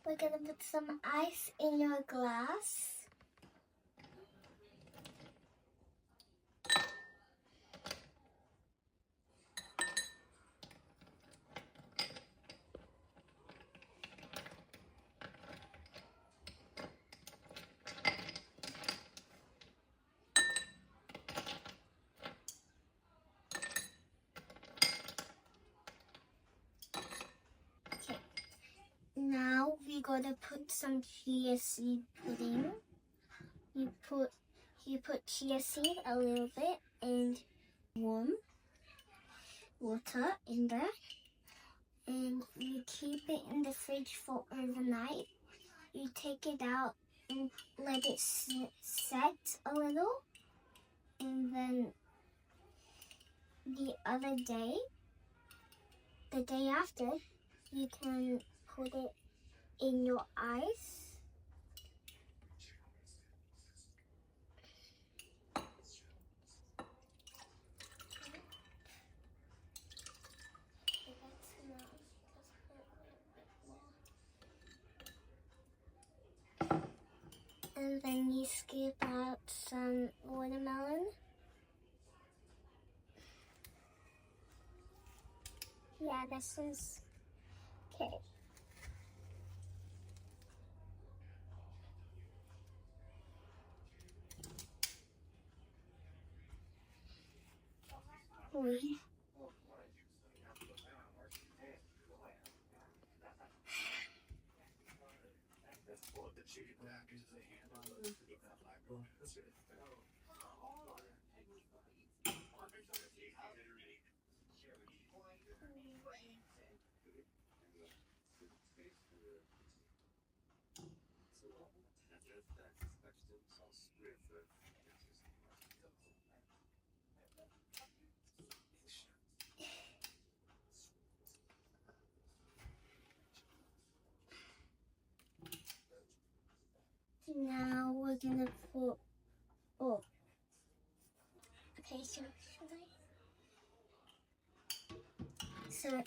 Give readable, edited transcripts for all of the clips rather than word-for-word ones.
We're gonna put some ice in your glass. Now we gotta put some chia seed pudding. You put chia seed a little bit and warm water in there, and you keep it in the fridge for overnight. You take it out and let it set a little, and then the day after, you can put it in your eyes. And then you scoop out some watermelon. Yeah, this is okay. Now we're gonna put, okay, so should I? So,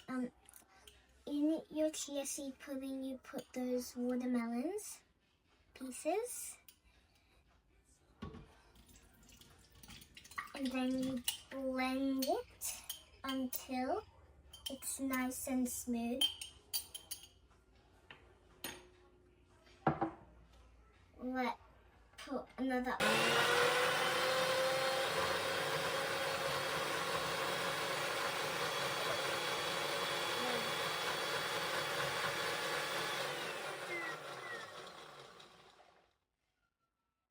in your chia seed pudding, you put those watermelons pieces, and then you blend it until it's nice and smooth. Put another.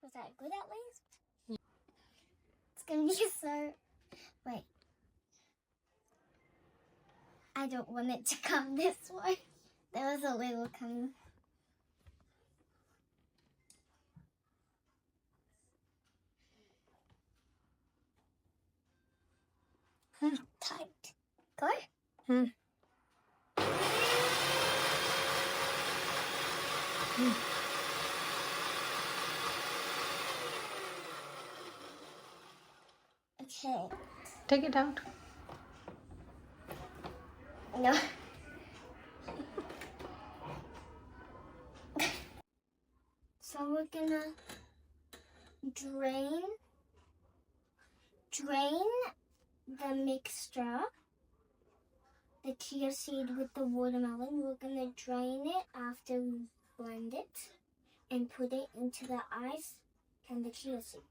Was that good at least? Yeah. It's gonna be so. Wait. I don't want it to come this way. There was a little coming. Tight. Go. Okay. Take it out. No. So we're gonna drain the mixture, the chia seed with the watermelon. We're gonna drain it after we blend it and put it into the ice and the chia seed.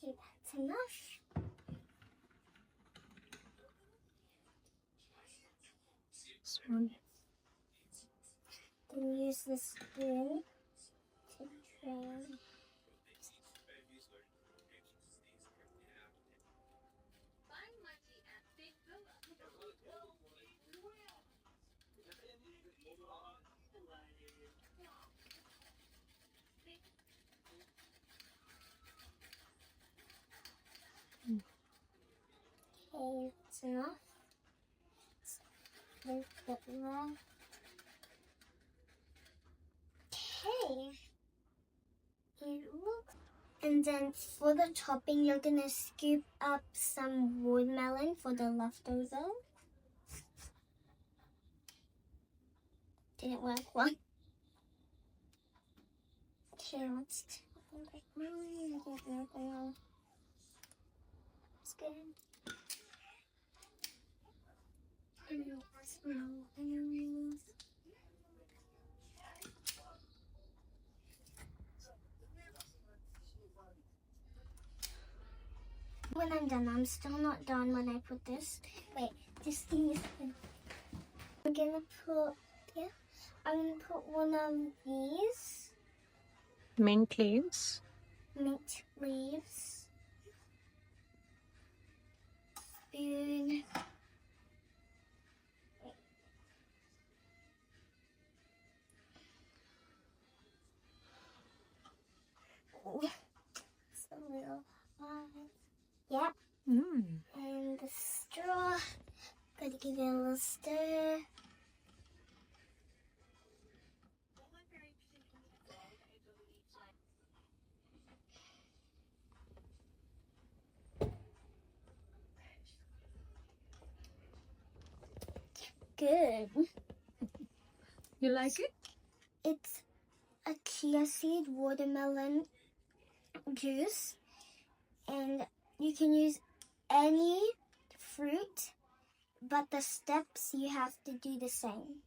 Okay, that's enough. Spoon. Then use the spoon to drain. Okay, that's enough. Let's put it there. Okay. It looks. And then for the topping, you're gonna scoop up some watermelon for the leftover. Didn't work. One. Okay, let's. It's good. When I'm done, I'm still not done when I put this. Wait, this thing is good. I'm gonna put, yeah, I'm gonna put one of these Mint leaves. mint leaves. Spoon. It's a little hard. Yep. And the straw. Gotta give it a little stir. Good. You like it? It's a chia seed watermelon juice, and you can use any fruit, but the steps you have to do the same.